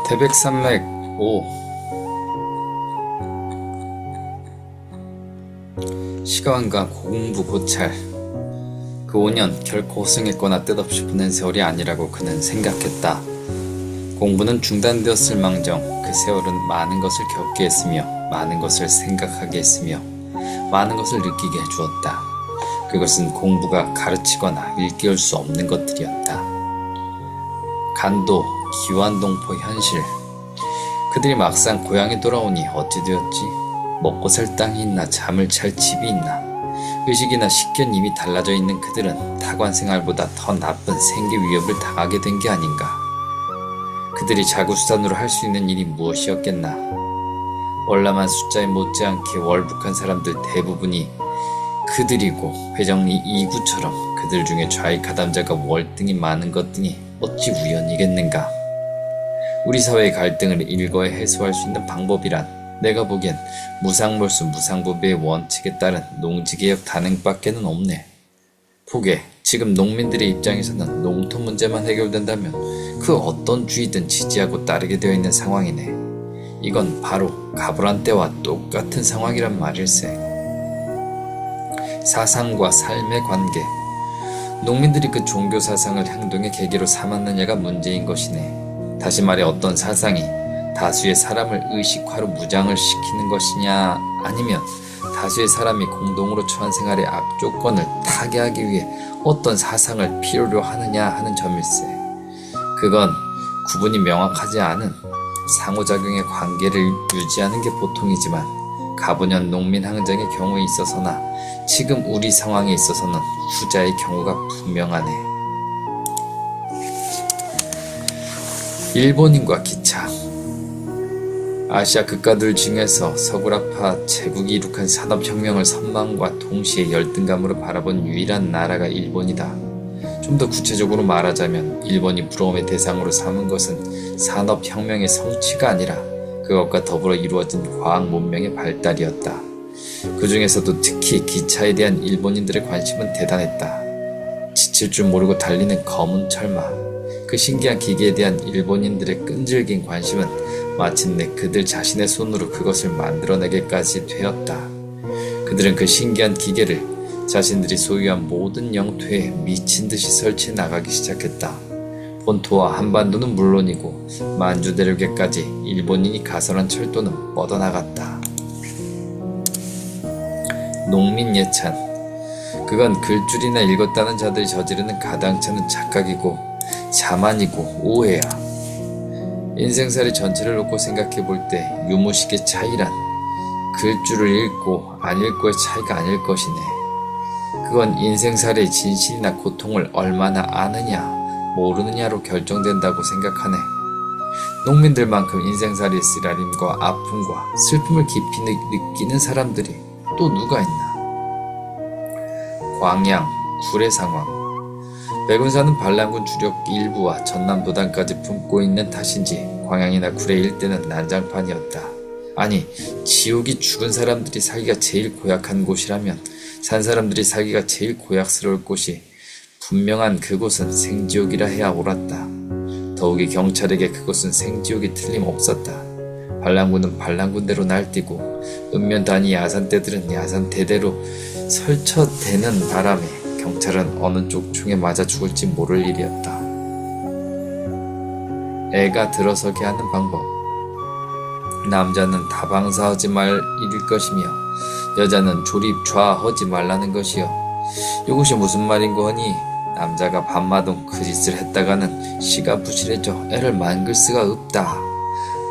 태백산맥 5. 시간과 공부 고찰. 그 5년 결코 호승했거나 뜻없이 보낸 세월이 아니라고 그는 생각했다. 공부는 중단되었을 망정 그 세월은 많은 것을 겪게 했으며 많은 것을 생각하게 했으며 많은 것을 느끼게 해주었다. 그것은 공부가 가르치거나 일깨울 수 없는 것들이었다. 간도, 기완동포 현실. 그들이 막상 고향에 돌아오니 어찌 되었지? 먹고 살 땅이 있나 잠을 잘 집이 있나? 의식이나 식견 이미 달라져 있는 그들은 타관 생활보다 더 나쁜 생계 위협을 당하게 된 게 아닌가? 그들이 자구수단으로 할 수 있는 일이 무엇이었겠나? 월남한 숫자에 못지않게 월북한 사람들 대부분이 그들이고 회정리 이구처럼 그들 중에 좌익하담자가 월등히 많은 것 등이 어찌 우연이겠는가? 우리 사회의 갈등을 일거에 해소할 수 있는 방법이란 내가 보기엔 무상몰수 무상부배의 원칙에 따른 농지개혁 단행밖에는 없네. 보게 지금 농민들의 입장에서는 농토 문제만 해결된다면 그 어떤 주의든 지지하고 따르게 되어 있는 상황이네. 이건 바로 가불한 때와 똑같은 상황이란 말일세. 사상과 삶의 관계. 농민들이 그 종교 사상을 행동의 계기로 삼았느냐가 문제인 것이네. 다시 말해 어떤 사상이 다수의 사람을 의식화로 무장을 시키는 것이냐, 아니면 다수의 사람이 공동으로 처한 생활의 악조건을 타개하기 위해 어떤 사상을 필요로 하느냐 하는 점일세. 그건 구분이 명확하지 않은 상호작용의 관계를 유지하는 게 보통이지만 가분현 농민 항쟁의 경우에 있어서나 지금 우리 상황에 있어서는 후자의 경우가 분명하네. 일본인과 기차. 아시아 국가들 중에서 서구라파 제국이 이룩한 산업혁명을 선망과 동시에 열등감으로 바라본 유일한 나라가 일본이다. 좀 더 구체적으로 말하자면 일본이 부러움의 대상으로 삼은 것은 산업혁명의 성취가 아니라 그것과 더불어 이루어진 과학 문명의 발달이었다. 그 중에서도 특히 기차에 대한 일본인들의 관심은 대단했다. 지칠 줄 모르고 달리는 검은 철마. 그 신기한 기계에 대한 일본인들의 끈질긴 관심은 마침내 그들 자신의 손으로 그것을 만들어내게까지 되었다. 그들은 그 신기한 기계를 자신들이 소유한 모든 영토에 미친 듯이 설치해 나가기 시작했다. 본토와 한반도는 물론이고 만주 대륙에까지 일본인이 가설한 철도는 뻗어나갔다. 농민 예찬. 그건 글줄이나 읽었다는 자들이 저지르는 가당찮은 착각이고 자만이고 오해야. 인생살이 전체를 놓고 생각해볼 때 유무식의 차이란 글줄을 읽고 안 읽고의 차이가 아닐 것이네. 그건 인생살의 진실이나 고통을 얼마나 아느냐 모르느냐로 결정된다고 생각하네. 농민들만큼 인생살이의 쓰라림과 아픔과 슬픔을 깊이 느끼는 사람들이 또 누가 있나? 광양, 구례 상황. 백운사는 반란군 주력 일부와 전남도단까지 품고 있는 탓인지 광양이나 구례 일대는 난장판이었다. 아니, 지옥이 죽은 사람들이 살기가 제일 고약한 곳이라면 산 사람들이 살기가 제일 고약스러울 곳이 분명한 그곳은 생지옥이라 해야 옳았다. 더욱이 경찰에게 그곳은 생지옥이 틀림없었다. 반란군은 반란군대로 날뛰고 읍면단위 야산대들은 야산대대로 설쳐대는 바람에 경찰은 어느 쪽 총에 맞아 죽을지 모를 일이었다. 애가 들어서게 하는 방법. 남자는 다방사하지 말 일일 것이며 여자는 조립좌하지 말라는 것이요. 이것이 무슨 말인고 하니 남자가 밤마동 그 짓을 했다가는 시가 부실해져 애를 만글 수가 없다.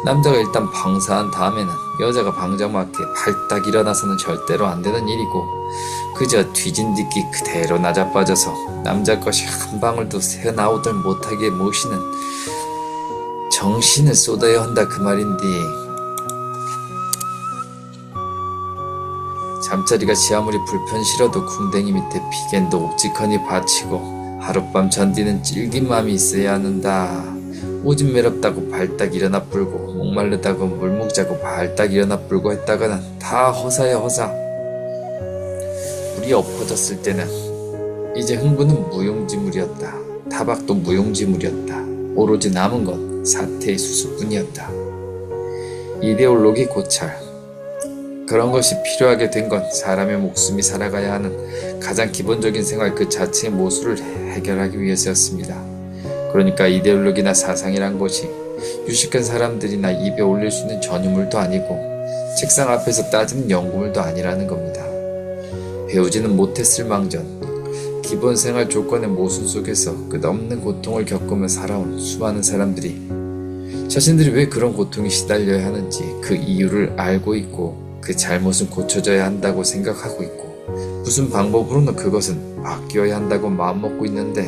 남자가 일단 방사한 다음에는 여자가 방정 맞게 발딱 일어나서는 절대로 안 되는 일이고 그저 뒤진디끼 그대로 낮아빠져서 남자 것이 한 방울도 새어나오들 못하게 모시는 정신을 쏟아야 한다 그 말인데. 잠자리가 아무리 불편실어도 궁뎅이 밑에 비겐도 옥직하니 받치고 하룻밤 견디는 찔긴 맘이 있어야 하는다. 오줌 매렵다고 발딱 일어나 불고 목마르다고 물먹자고 발딱 일어나 불고 했다가는 다 허사야 허사. 물이 엎어졌을 때는 이제 흥부는 무용지물이었다. 타박도 무용지물이었다. 오로지 남은 것 사태의 수수뿐이었다. 이데올로기 고찰. 그런 것이 필요하게 된 건 사람의 목숨이 살아가야 하는 가장 기본적인 생활 그 자체의 모순을 해결하기 위해서였습니다. 그러니까 이데올로기나 사상이란 것이 유식한 사람들이나 입에 올릴 수 있는 전유물도 아니고 책상 앞에서 따지는 연구물도 아니라는 겁니다. 배우지는 못했을 망정 기본 생활 조건의 모순 속에서 끝없는 고통을 겪으며 살아온 수많은 사람들이 자신들이 왜 그런 고통에 시달려야 하는지 그 이유를 알고 있고 그 잘못은 고쳐져야 한다고 생각하고 있고 무슨 방법으로는 그것은 바뀌어야 한다고 마음먹고 있는데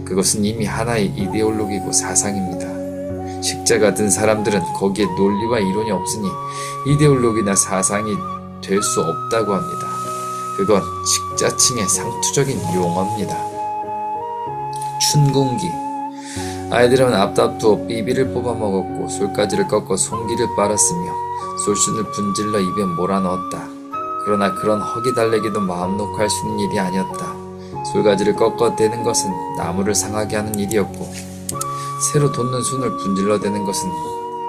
그것은 이미 하나의 이데올로기고 사상입니다. 식자가 든 사람들은 거기에 논리와 이론이 없으니 이데올로기나 사상이 될 수 없다고 합니다. 그건 식자층의 상투적인 용어입니다. 춘궁기. 아이들은 앞다투어 삐비를 뽑아먹었고 솔가지를 꺾어 송기를 빨았으며 솔순을 분질러 입에 몰아넣었다. 그러나 그런 허기달래기도 마음 놓고 할 수 있는 일이 아니었다. 솔가지를 꺾어대는 것은 나무를 상하게 하는 일이었고 새로 돋는 순을 분질러대는 것은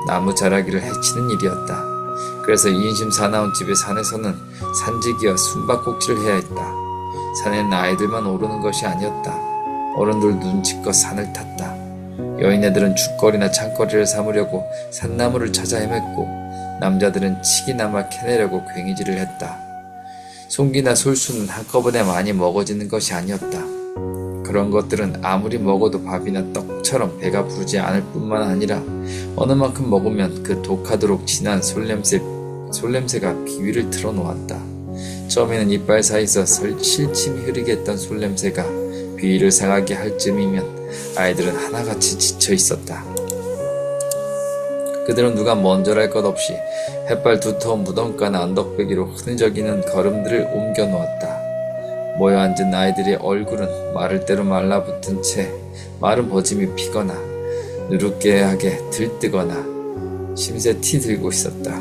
나무 자라기를 해치는 일이었다. 그래서 인심 사나운 집의 산에서는 산지기와 숨바꼭질을 해야 했다. 산에는 아이들만 오르는 것이 아니었다. 어른들 눈치껏 산을 탔다. 여인네들은 죽거리나 창거리를 삼으려고 산나무를 찾아 헤맸고 남자들은 치기나마 캐내려고 괭이질을 했다. 송기나 솔수는 한꺼번에 많이 먹어지는 것이 아니었다. 그런 것들은 아무리 먹어도 밥이나 떡처럼 배가 부르지 않을 뿐만 아니라 어느 만큼 먹으면 그 독하도록 진한 솔냄새가 비위를 틀어놓았다. 처음에는 이빨 사이에서 실침이 흐르게 했던 솔냄새가 비위를 상하게 할 즈음이면 아이들은 하나같이 지쳐 있었다. 그들은 누가 먼저랄 것 없이 햇발 두터운 무덤가나 언덕배기로 흐느적이는 걸음들을 옮겨 놓았다. 모여 앉은 아이들의 얼굴은 마를 대로 말라붙은 채 마른 버짐이 피거나 누룩깨하게 들뜨거나 심새 티 들고 있었다.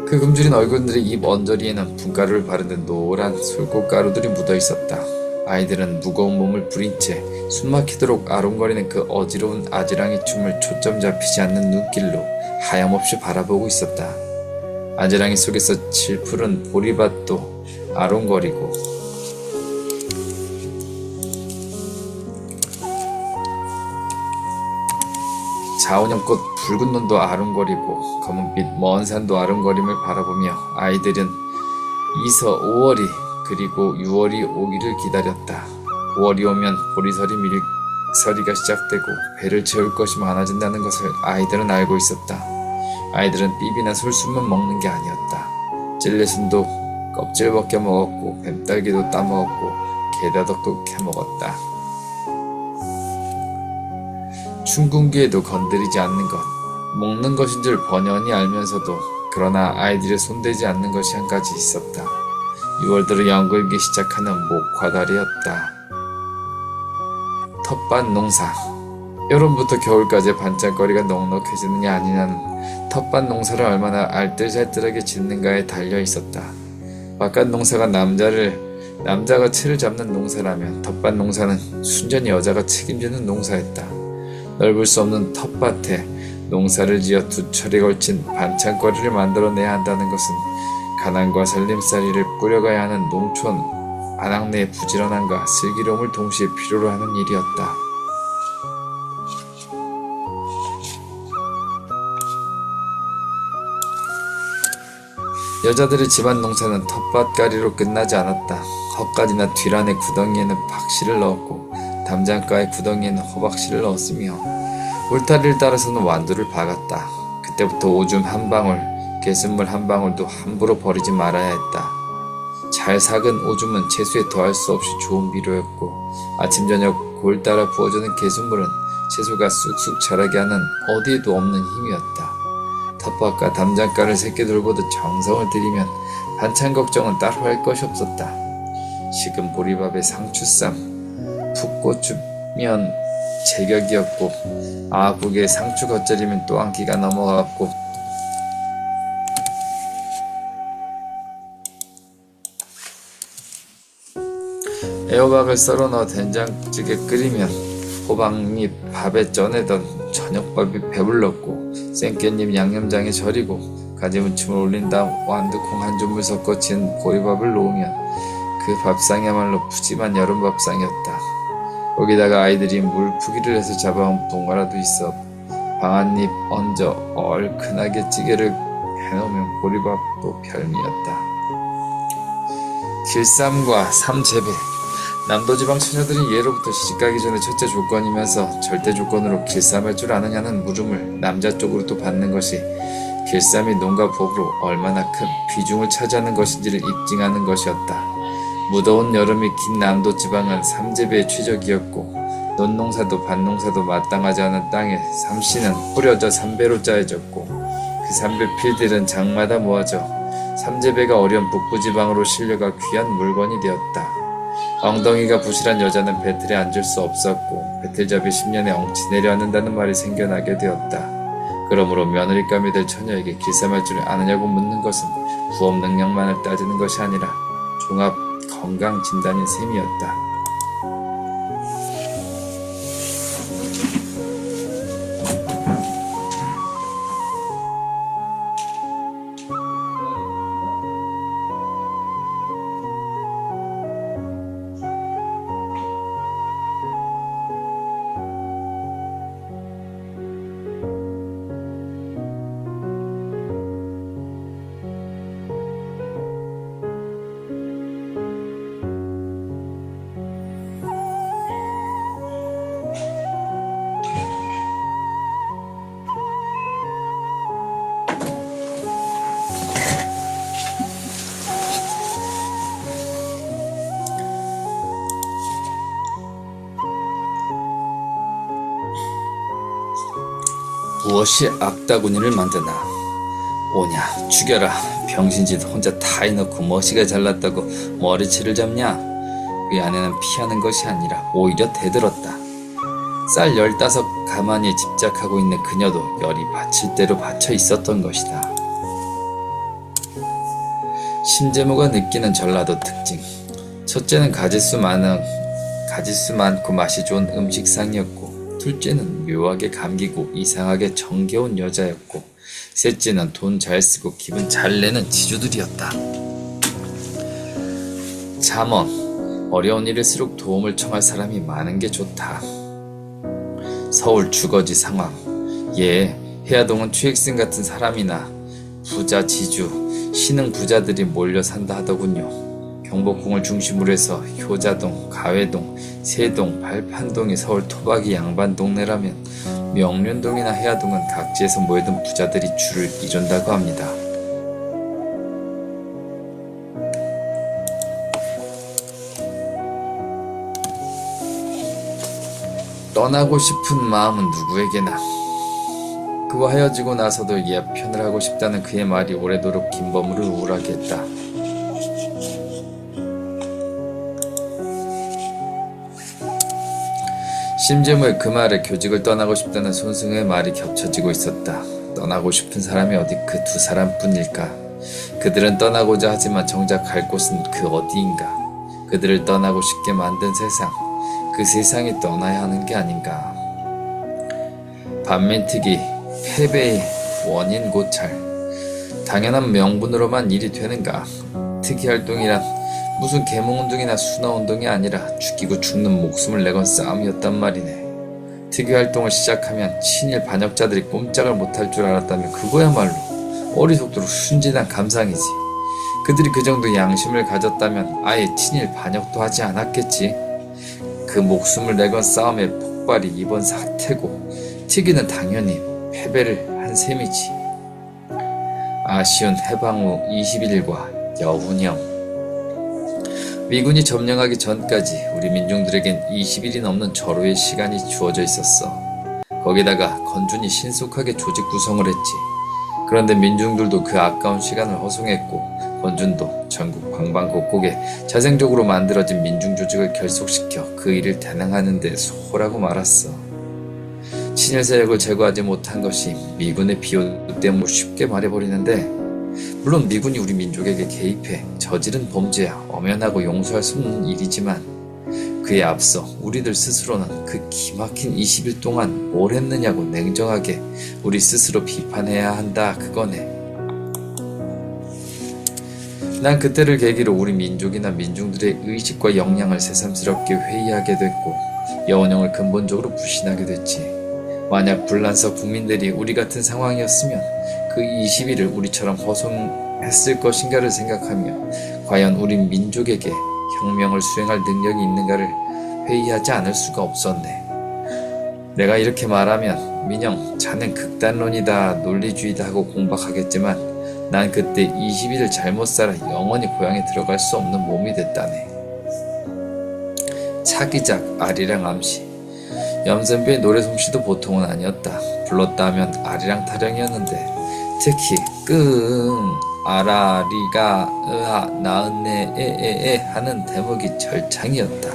그 굶주린 얼굴들의 입 언저리에는 분가루를 바르는 노란 솔꽃가루들이 묻어 있었다. 아이들은 무거운 몸을 부린 채 숨막히도록 아롱거리는 그 어지러운 아지랑이 춤을 초점 잡히지 않는 눈길로 하염없이 바라보고 있었다. 아지랑이 속에서 칠푸른 보리밭도 아롱거리고 자원형꽃 붉은 눈도 아롱거리고 검은빛 먼 산도 아롱거림을 바라보며 아이들은 2서 5월이 그리고 6월이 오기를 기다렸다. 5월이 오면 보리서리 밀서리가 시작되고 배를 채울 것이 많아진다는 것을 아이들은 알고 있었다. 아이들은 삐비나 솔순만 먹는 게 아니었다. 찔레순도 껍질 벗겨 먹었고 뱀딸기도 따먹었고 게다덕도 캐먹었다. 춘궁기에도 건드리지 않는 것, 먹는 것인 줄 번연히 알면서도 그러나 아이들의 손대지 않는 것이 한 가지 있었다. 6월 들어 연글기 시작하는 목화달이었다. 텃밭 농사. 여름부터 겨울까지 반짝거리가 넉넉해지느냐 아니냐는 텃밭 농사를 얼마나 알뜰살뜰하게 짓는가에 달려 있었다. 바깥 농사가 남자가 채를 잡는 농사라면 텃밭 농사는 순전히 여자가 책임지는 농사였다. 넓을 수 없는 텃밭에 농사를 지어 두 철에 걸친 반찬거리를 만들어내야 한다는 것은 가난과 살림살이를 꾸려가야 하는 농촌 안악내의 부지런함과 슬기로움을 동시에 필요로 하는 일이었다. 여자들의 집안 농사는 텃밭가리로 끝나지 않았다. 헛가지나 뒤란의 구덩이에는 박씨를 넣었고 담장가의 구덩이에는 호박씨를 넣었으며 울타리를 따라서는 완두를 박았다. 그때부터 오줌 한 방울, 개순물 한 방울도 함부로 버리지 말아야 했다. 잘 삭은 오줌은 채소에 더할 수 없이 좋은 비료였고 아침 저녁 골 따라 부어주는 개순물은 채소가 쑥쑥 자라게 하는 어디에도 없는 힘이었다. 텃밭과 담장가를 새끼 돌보듯 정성을 들이면 반찬 걱정은 따로 할 것이 없었다. 식은 보리밥에 상추쌈, 푹 꽂으면 제격이었고 아국에 상추 겉절이면 또 한 끼가 넘어갔고 애호박을 썰어 넣어 된장찌개 끓이면 호박잎 밥에 쪄내던 저녁밥이 배불렀고 생깻잎 양념장에 절이고 가지무침을 올린 다음 완두콩 한 줌을 섞어 지은 보리밥을 놓으면 그 밥상이야말로 푸짐한 여름 밥상이었다. 거기다가 아이들이 물푸기를 해서 잡아온 붕어라도 있어 방아잎 얹어 얼큰하게 찌개를 해놓으면 보리밥도 별미였다. 길쌈과 삼재배. 남도지방 처녀들이 예로부터 시집가기 전에 첫째 조건이면서 절대 조건으로 길쌈할 줄 아느냐는 물음을 남자 쪽으로 또 받는 것이 길쌈이 농가 부업으로 얼마나 큰 비중을 차지하는 것인지를 입증하는 것이었다. 무더운 여름이 긴 남도지방은 삼재배의 최적이었고 논농사도 밭농사도 마땅하지 않은 땅에 삼씨는 뿌려져 삼배로 짜여졌고 그 삼배 필들은 장마다 모아져 삼재배가 어려운 북부지방으로 실려가 귀한 물건이 되었다. 엉덩이가 부실한 여자는 배틀에 앉을 수 없었고 배틀잡이 10년에 엉치 내려앉는다는 말이 생겨나게 되었다. 그러므로 며느리감이 될 처녀에게 길쌈할 줄 아느냐고 묻는 것은 부업 능력만을 따지는 것이 아니라 종합 건강 진단인 셈이었다. 무엇이 악다구니를 만드나. 오냐 죽여라. 병신짓 혼자 다 해놓고 멋이가 잘났다고 머리채를 잡냐. 그 아내는 피하는 것이 아니라 오히려 대들었다. 쌀 15 가만히 집착하고 있는 그녀도 열이 받칠 대로 받쳐 있었던 것이다. 심재모가 느끼는 전라도 특징. 첫째는 가짓수 많고 맛이 좋은 음식상이었고 둘째는 묘하게 감기고 이상하게 정겨운 여자였고 셋째는 돈 잘 쓰고 기분 잘 내는 지주들이었다. 잠언. 어려운 일일수록 도움을 청할 사람이 많은 게 좋다. 서울 주거지 상황. 해화동은 최익승 같은 사람이나 부자 지주, 신흥 부자들이 몰려 산다 하더군요. 경복궁을 중심으로 해서 효자동, 가회동, 세동, 발판동이 서울 토박이 양반 동네라면 명륜동이나 해화동은 각지에서 모여든 부자들이 줄을 이룬다고 합니다. 떠나고 싶은 마음은 누구에게나. 그와 헤어지고 나서도 예편을 하고 싶다는 그의 말이 오래도록 김범우를 우울하게 했다. 심재무의 그 말에 교직을 떠나고 싶다는 손승의 말이 겹쳐지고 있었다. 떠나고 싶은 사람이 어디 그 두 사람뿐일까? 그들은 떠나고자 하지만 정작 갈 곳은 그 어디인가? 그들을 떠나고 싶게 만든 세상, 그 세상이 떠나야 하는 게 아닌가? 반민특위, 패배의 원인 고찰. 당연한 명분으로만 일이 되는가? 특위활동이란 무슨 계몽운동이나 순화운동이 아니라 죽이고 죽는 목숨을 내건 싸움이었단 말이네. 특위활동을 시작하면 친일 반역자들이 꼼짝을 못할 줄 알았다면 그거야말로 어리석도록 순진한 감상이지. 그들이 그 정도 양심을 가졌다면 아예 친일 반역도 하지 않았겠지. 그 목숨을 내건 싸움의 폭발이 이번 사태고 특위는 당연히 패배를 한 셈이지. 아쉬운 해방 후 21일과 여운형. 미군이 점령하기 전까지 우리 민중들에겐 20일이 넘는 절호의 시간이 주어져 있었어. 거기다가 건준이 신속하게 조직 구성을 했지. 그런데 민중들도 그 아까운 시간을 허송했고 건준도 전국 방방곡곡에 자생적으로 만들어진 민중조직을 결속시켜 그 일을 단행하는 데 소홀하고 말았어. 친일 세력을 제거하지 못한 것이 미군의 비호 때문에 쉽게 말해버리는데, 물론 미군이 우리 민족에게 개입해 저지른 범죄야 엄연하고 용서할 수 없는 일이지만 그에 앞서 우리들 스스로는 그 기막힌 20일 동안 뭘 했느냐고 냉정하게 우리 스스로 비판해야 한다 그거네. 난 그때를 계기로 우리 민족이나 민중들의 의식과 역량을 새삼스럽게 회의하게 됐고 여운형을 근본적으로 불신하게 됐지. 만약 불란서 국민들이 우리 같은 상황이었으면 그 20일을 우리처럼 허송했을 것인가를 생각하며 과연 우리 민족에게 혁명을 수행할 능력이 있는가를 회의하지 않을 수가 없었네. 내가 이렇게 말하면 민영 자넨 극단론이다 논리주의다 하고 공박하겠지만 난 그때 20일을 잘못 살아 영원히 고향에 들어갈 수 없는 몸이 됐다네. 차기작 아리랑 암시. 염선비의 노래 솜씨도 보통은 아니었다. 불렀다 하면 아리랑 타령이었는데 특히 끙 아라리가 으아 나은네 에에에 하는 대목이 절창이었다.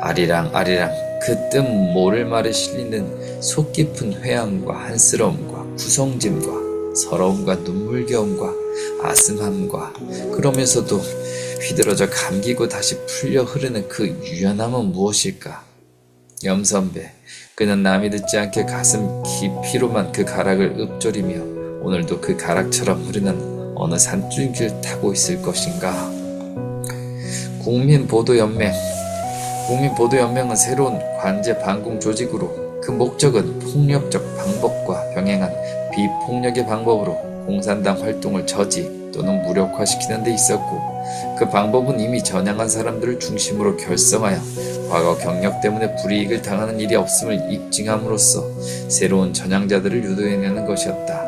아리랑 아리랑 그 뜻 모를 말에 실리는 속 깊은 회한과 한스러움과 구성짐과 서러움과 눈물겨움과 아슴함과 그러면서도 휘들어져 감기고 다시 풀려 흐르는 그 유연함은 무엇일까? 염선배, 그는 남이 듣지 않게 가슴 깊이로만 그 가락을 읊조리며 오늘도 그 가락처럼 흐르는 어느 산줄기를 타고 있을 것인가? 국민보도연맹은 새로운 관제 반공 조직으로 그 목적은 폭력적 방법과 병행한 비폭력의 방법으로 공산당 활동을 저지 또는 무력화시키는 데 있었고 그 방법은 이미 전향한 사람들을 중심으로 결성하여 과거 경력 때문에 불이익을 당하는 일이 없음을 입증함으로써 새로운 전향자들을 유도해내는 것이었다.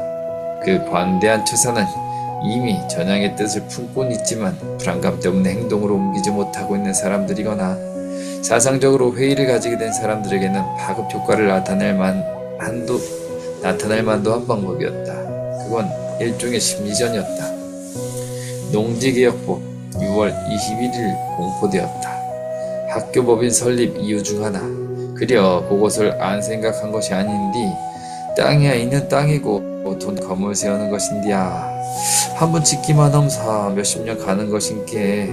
그 관대한 처사는 이미 전향의 뜻을 품고는 있지만 불안감 때문에 행동으로 옮기지 못하고 있는 사람들이거나 사상적으로 회의를 가지게 된 사람들에게는 파급 효과를 나타낼 만도 한 방법이었다. 그건 일종의 심리전이었다. 농지개혁법 6월 21일 공포되었다. 학교법인 설립 이유 중 하나. 그려 그것을 안 생각한 것이 아닌디 땅이야 있는 땅이고 돈 건물 세우는 것인디야. 한번 짓기만 함사 몇십 년 가는 것인께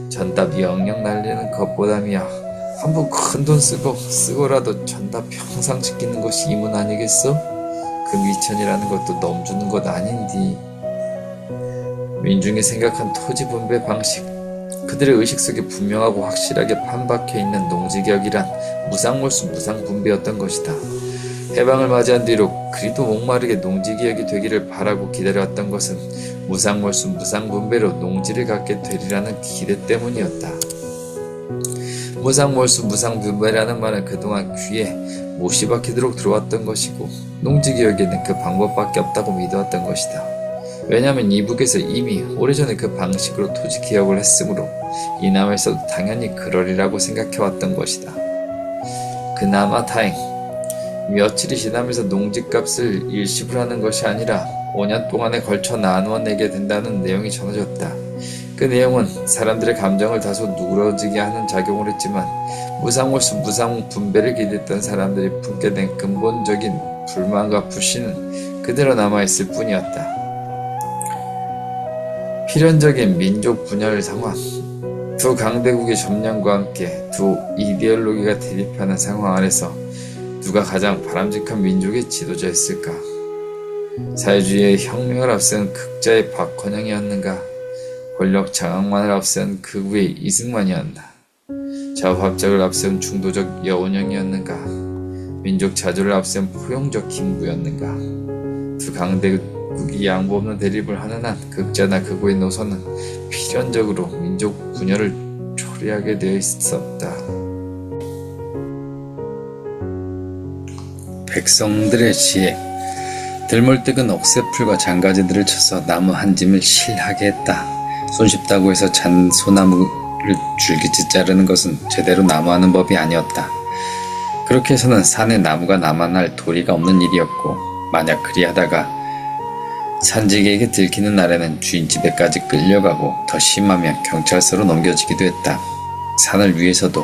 전답 영영 날리는 것보담이야. 한번 큰 돈 쓰고라도 전답 평상 지키는 것이 이문 아니겠어? 그 미천이라는 것도 넘주는 것 아닌디. 민중이 생각한 토지 분배 방식, 그들의 의식 속에 분명하고 확실하게 판박혀 있는 농지개혁이란 무상몰수 무상분배였던 것이다. 해방을 맞이한 뒤로 그리도 목마르게 농지개혁이 되기를 바라고 기다려왔던 것은 무상몰수 무상분배로 농지를 갖게 되리라는 기대 때문이었다. 무상몰수 무상분배라는 말은 그동안 귀에 못이 박히도록 들어왔던 것이고 농지개혁에는 그 방법밖에 없다고 믿어왔던 것이다. 왜냐하면 이북에서 이미 오래전에 그 방식으로 토지개혁을 했으므로 이남에서도 당연히 그러리라고 생각해왔던 것이다. 그나마 다행. 며칠이 지나면서 농지값을 일시불 하는 것이 아니라 5년 동안에 걸쳐 나누어 내게 된다는 내용이 전해졌다. 그 내용은 사람들의 감정을 다소 누그러지게 하는 작용을 했지만 무상몰수 무상분배를 기대했던 사람들이 품게 된 근본적인 불만과 불신은 그대로 남아있을 뿐이었다. 필연적인 민족 분열 상황, 두 강대국의 점령과 함께 두 이데올로기가 대립하는 상황 안에서 누가 가장 바람직한 민족의 지도자였을까? 사회주의의 혁명을 앞세운 극자의 박헌영이었는가? 권력 장악만을 앞세운 극우의 이승만이었나? 좌우합작을 앞세운 중도적 여운형이었는가? 민족 자주를 앞세운 포용적 김구였는가? 두 강대국이 양보 없는 대립을 하는 한 극자나 극우의 노선은 필연적으로 민족 분열을 초래하게 되어 있었다. 백성들의 지혜. 들물뜨은 옥새풀과 장가지들을 쳐서 나무 한 짐을 실하게 했다. 손쉽다고 해서 잔 소나무를 줄기째 자르는 것은 제대로 나무하는 법이 아니었다. 그렇게 해서는 산에 나무가 남아날 도리가 없는 일이었고 만약 그리하다가 산지기에게 들키는 날에는 주인 집에까지 끌려가고 더 심하면 경찰서로 넘겨지기도 했다. 산을 위해서도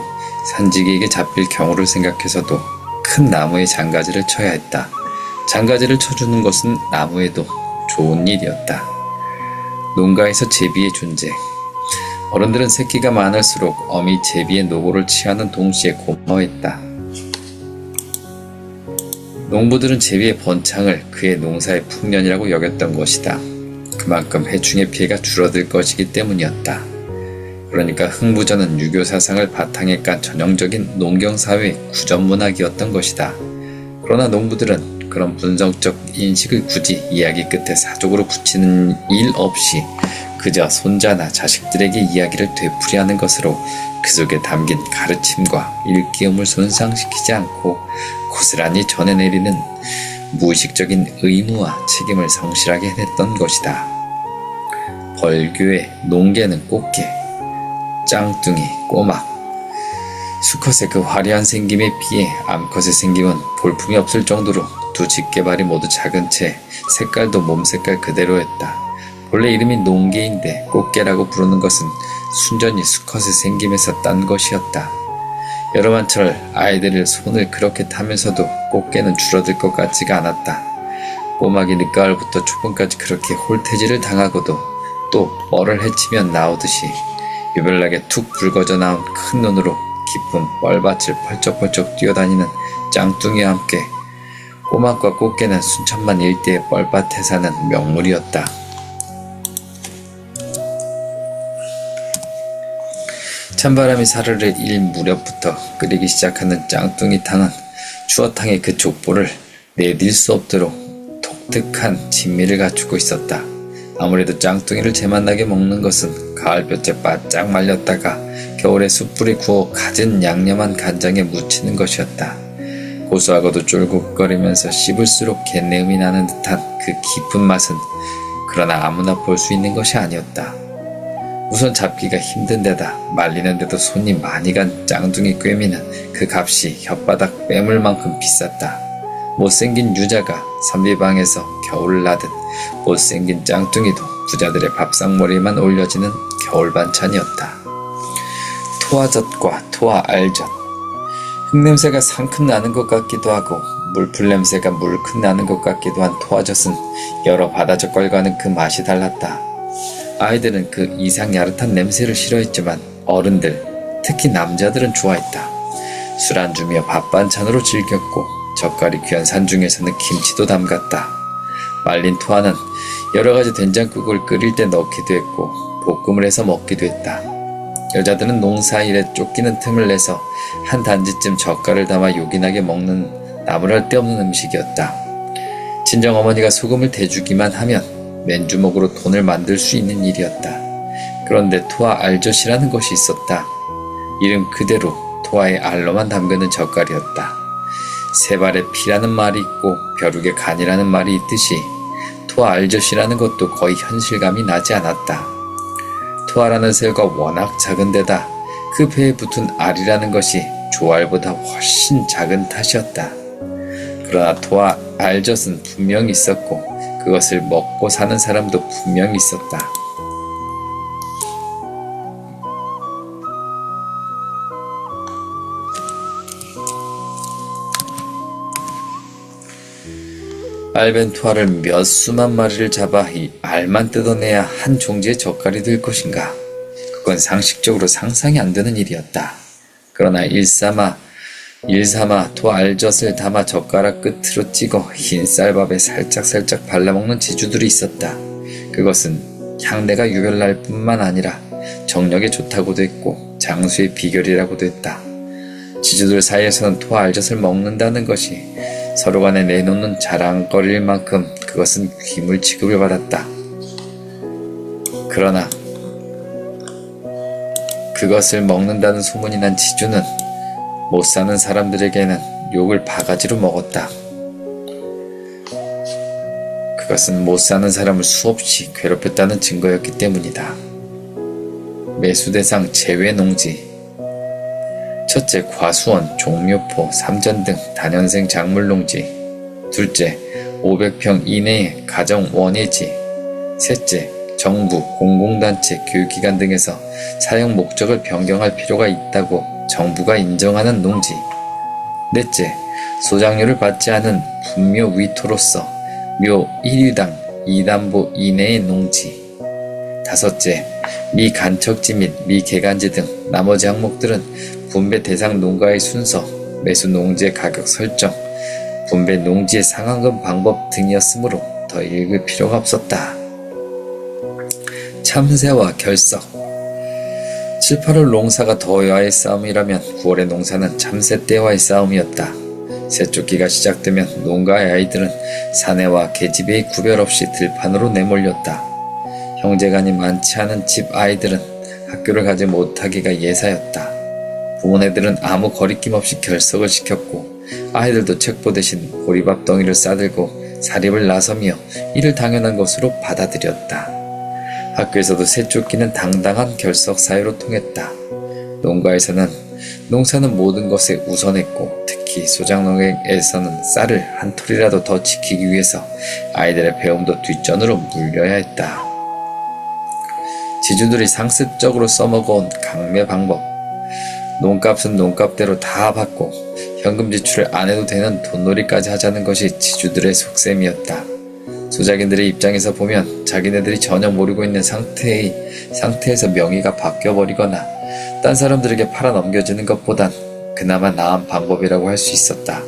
산지기에게 잡힐 경우를 생각해서도 큰 나무에 장가지를 쳐야 했다. 장가지를 쳐주는 것은 나무에도 좋은 일이었다. 농가에서 제비의 존재. 어른들은 새끼가 많을수록 어미 제비의 노고를 취하는 동시에 고마워했다. 농부들은 제비의 번창을 그의 농사의 풍년이라고 여겼던 것이다. 그만큼 해충의 피해가 줄어들 것이기 때문이었다. 그러니까 흙무전은 유교 사상을 바탕에 깐 전형적인 농경사회의 구전문학이었던 것이다. 그러나 농부들은 그런 분석적 인식을 굳이 이야기 끝에 사족으로 붙이는 일 없이 그저 손자나 자식들에게 이야기를 되풀이하는 것으로 그 속에 담긴 가르침과 일깨움을 손상시키지 않고 고스란히 전해내리는 무의식적인 의무와 책임을 성실하게 해냈던 것이다. 벌교의 농개는 꽃게, 짱뚱이, 꼬막, 수컷의 그 화려한 생김에 비해 암컷의 생김은 볼품이 없을 정도로 두 집게발이 모두 작은 채 색깔도 몸 색깔 그대로였다. 본래 이름이 농개인데 꽃게라고 부르는 것은 순전히 수컷의 생김에서 딴 것이었다. 여름한철 아이들을 손을 그렇게 타면서도 꽃게는 줄어들 것 같지가 않았다. 꼬막이 늦가을부터 초봄까지 그렇게 홀태지를 당하고도 또 뻘을 헤치면 나오듯이 유별나게 툭 붉어져 나온 큰 눈으로 깊은 뻘밭을 펄쩍펄쩍 뛰어다니는 짱뚱이와 함께 꼬막과 꽃게는 순천만 일대의 뻘밭에 사는 명물이었다. 찬바람이 사르르 일 무렵부터 끓이기 시작하는 짱뚱이탕은 추어탕의 그 족보를 내딜 수 없도록 독특한 진미를 갖추고 있었다. 아무래도 짱뚱이를 제맛나게 먹는 것은 가을볕에 바짝 말렸다가 겨울에 숯불에 구워 갖은 양념한 간장에 무치는 것이었다. 고소하고도 쫄깃거리면서 씹을수록 갯내음이 나는 듯한 그 깊은 맛은 그러나 아무나 볼 수 있는 것이 아니었다. 우선 잡기가 힘든 데다 말리는데도 손이 많이 간 짱뚱이 꿰미는 그 값이 혓바닥 빼물 만큼 비쌌다. 못생긴 유자가 선비방에서 겨울 나듯 못생긴 짱뚱이도 부자들의 밥상머리에만 올려지는 겨울 반찬이었다. 토화젓과 토화알젓. 흙냄새가 상큼 나는 것 같기도 하고 물풀 냄새가 물큰 나는 것 같기도 한 토화젓은 여러 바다젓갈과는 그 맛이 달랐다. 아이들은 그 이상 야릇한 냄새를 싫어했지만 어른들, 특히 남자들은 좋아했다. 술안주며 밥반찬으로 즐겼고 젓갈이 귀한 산중에서는 김치도 담갔다. 말린 토화는 여러가지 된장국을 끓일 때 넣기도 했고 볶음을 해서 먹기도 했다. 여자들은 농사일에 쫓기는 틈을 내서 한 단지쯤 젓갈을 담아 요긴하게 먹는 나무랄 데 없는 음식이었다. 친정어머니가 소금을 대주기만 하면 맨주먹으로 돈을 만들 수 있는 일이었다. 그런데 토화 알젓이라는 것이 있었다. 이름 그대로 토화의 알로만 담그는 젓갈이었다. 세발의 피라는 말이 있고 벼룩의 간이라는 말이 있듯이 토화 알젓이라는 것도 거의 현실감이 나지 않았다. 토화라는 새가 워낙 작은 데다 그 배에 붙은 알이라는 것이 조알보다 훨씬 작은 탓이었다. 그러나 토화 알젓은 분명히 있었고 그것을 먹고 사는 사람도 분명히 있었다. 알벤 토화를 몇 수만 마리를 잡아 이 알만 뜯어내야 한 종지의 젓갈이 될 것인가? 그건 상식적으로 상상이 안 되는 일이었다. 그러나 일삼아 토화 알젓을 담아 젓가락 끝으로 찍어 흰 쌀밥에 살짝살짝 발라먹는 지주들이 있었다. 그것은 향내가 유별날 뿐만 아니라 정력에 좋다고도 했고 장수의 비결이라고도 했다. 지주들 사이에서는 토화 알젓을 먹는다는 것이 서로 간에 내놓는 자랑거리일 만큼 그것은 귀물 취급을 받았다. 그러나 그것을 먹는다는 소문이 난 지주는 못 사는 사람들에게는 욕을 바가지로 먹었다. 그것은 못 사는 사람을 수없이 괴롭혔다는 증거였기 때문이다. 매수대상 제외농지. 첫째, 과수원, 종묘포, 삼전 등 단연생 작물농지. 둘째, 500평 이내의 가정 원예지. 셋째, 정부, 공공단체, 교육기관 등에서 사용 목적을 변경할 필요가 있다고 정부가 인정하는 농지. 넷째, 소장료를 받지 않은 분묘 위토로서 묘 1유당 2담보 이내의 농지. 다섯째, 미간척지 및 미개간지 등 나머지 항목들은 분배 대상 농가의 순서, 매수 농지의 가격 설정, 분배 농지의 상환금 방법 등이었으므로 더 읽을 필요가 없었다. 참새와 결석. 7, 8월 농사가 더위와의 싸움이라면 9월의 농사는 참새 떼와의 싸움이었다. 새쫓기가 시작되면 농가의 아이들은 사내와 계집의 구별 없이 들판으로 내몰렸다. 형제간이 많지 않은 집 아이들은 학교를 가지 못하기가 예사였다. 부모네들은 아무 거리낌 없이 결석을 시켰고 아이들도 책보 대신 보리밥 덩이를 싸들고 사립을 나서며 이를 당연한 것으로 받아들였다. 학교에서도 새쫓기는 당당한 결석 사유로 통했다. 농가에서는 농사는 모든 것에 우선했고 특히 소작농에서는 쌀을 한 톨이라도 더 지키기 위해서 아이들의 배움도 뒷전으로 물려야 했다. 지주들이 상습적으로 써먹어온 강매 방법. 농값은 농값대로 다 받고 현금 지출을 안 해도 되는 돈놀이까지 하자는 것이 지주들의 속셈이었다. 소작인들의 입장에서 보면 자기네들이 전혀 모르고 있는 상태에서 명의가 바뀌어버리거나 딴 사람들에게 팔아 넘겨지는 것보단 그나마 나은 방법이라고 할 수 있었다.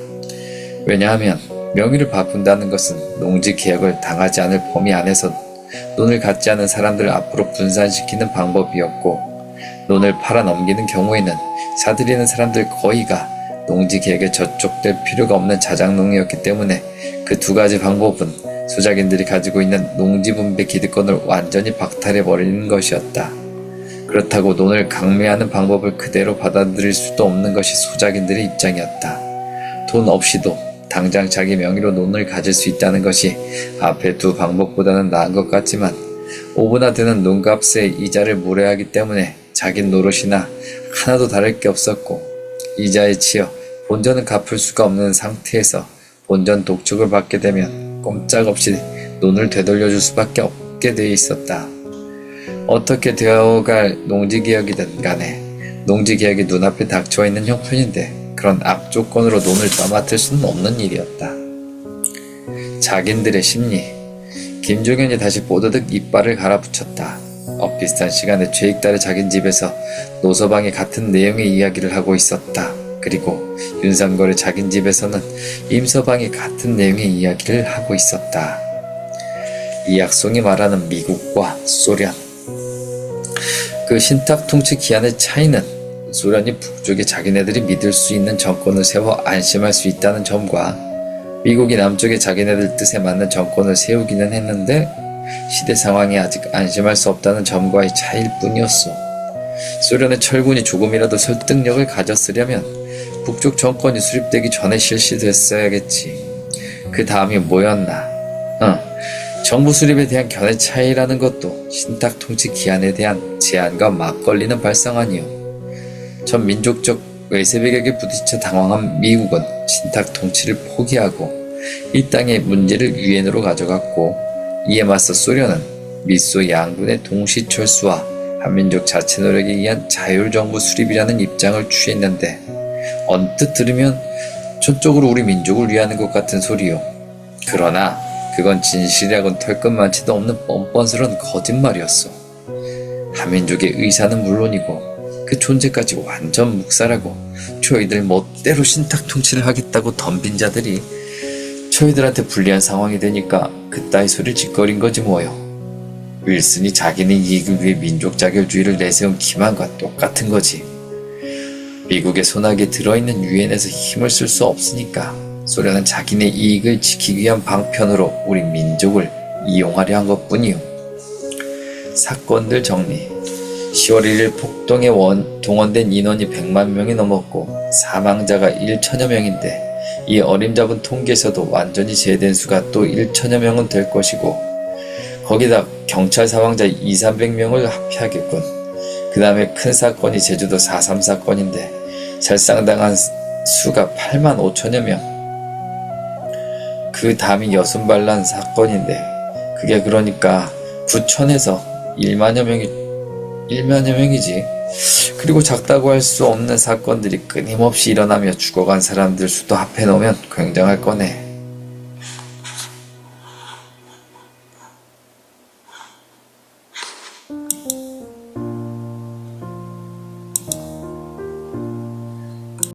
왜냐하면 명의를 바꾼다는 것은 농지 계약을 당하지 않을 범위 안에서 논을 갖지 않은 사람들을 앞으로 분산시키는 방법이었고, 논을 팔아 넘기는 경우에는 사들이는 사람들 거의가 농지 계약에 저촉될 필요가 없는 자작농이었기 때문에 그 두 가지 방법은 소작인들이 가지고 있는 농지 분배 기득권을 완전히 박탈해버리는 것이었다. 그렇다고 논을 강매하는 방법을 그대로 받아들일 수도 없는 것이 소작인들의 입장이었다. 돈 없이도 당장 자기 명의로 논을 가질 수 있다는 것이 앞의 두 방법보다는 나은 것 같지만 5분나 되는 논값에 이자를 물어야 하기 때문에 자기 노릇이나 하나도 다를 게 없었고, 이자에 치여 본전은 갚을 수가 없는 상태에서 본전 독촉을 받게 되면 꼼짝없이 논을 되돌려줄 수밖에 없게 돼 있었다. 어떻게 되어갈 농지개혁이든 간에 농지개혁이 눈앞에 닥쳐 있는 형편인데 그런 악조건으로 논을 떠맡을 수는 없는 일이었다. 자긴들의 심리. 김종현이 다시 뽀드득 이빨을 갈아붙였다. 엇비슷한 시간에 최익달의 자긴 집에서 노서방이 같은 내용의 이야기를 하고 있었다. 그리고 윤상걸의 자긴 집에서는 임서방이 같은 내용의 이야기를 하고 있었다. 이 약송이 말하는 미국과 소련. 그 신탁 통치 기한의 차이는 소련이 북쪽에 자기네들이 믿을 수 있는 정권을 세워 안심할 수 있다는 점과 미국이 남쪽에 자기네들 뜻에 맞는 정권을 세우기는 했는데 시대 상황이 아직 안심할 수 없다는 점과의 차이일 뿐이었소. 소련의 철군이 조금이라도 설득력을 가졌으려면 북쪽 정권이 수립되기 전에 실시됐어야겠지. 그 다음이 뭐였나? 정부 수립에 대한 견해 차이라는 것도 신탁 통치 기한에 대한 제한과 맞걸리는 발상아니요. 전 민족적 외세백에게 부딪혀 당황한 미국은 신탁 통치를 포기하고 이 땅의 문제를 유엔으로 가져갔고, 이에 맞서 소련은 미소 양군의 동시 철수와 한민족 자체 노력에 의한 자율정부 수립이라는 입장을 취했는데, 언뜻 들으면 전적으로 우리 민족을 위하는 것 같은 소리요. 그러나 그건 진실이라곤 털끝만치도 없는 뻔뻔스러운 거짓말이었어. 한민족의 의사는 물론이고 그 존재까지 완전 묵살하고 저희들 멋대로 신탁 통치를 하겠다고 덤빈 자들이 저희들한테 불리한 상황이 되니까 그따위 소리를 짓거린 거지 뭐요. 윌슨이 자기네 이익을 위해 민족 자결주의를 내세운 기만과 똑같은 거지. 미국의 손아귀에 들어있는 유엔에서 힘을 쓸 수 없으니까 소련은 자기네 이익을 지키기 위한 방편으로 우리 민족을 이용하려 한 것뿐이요. 사건들 정리. 10월 1일 폭동에 동원된 인원이 100만 명이 넘었고 사망자가 1천여 명인데, 이 어림잡은 통계에서도 완전히 제된 수가 또 1천여 명은 될 것이고, 거기다 경찰 사망자 200~300명을 합해야겠군. 그 다음에 큰 사건이 제주도 4.3 사건인데 살상당한 수가 8만 5천여 명. 그 다음이 여순반란 사건인데 그게 그러니까 9천에서 1만여 명이지. 그리고 작다고 할 수 없는 사건들이 끊임없이 일어나며 죽어간 사람들 수도 합해놓으면 굉장할 거네.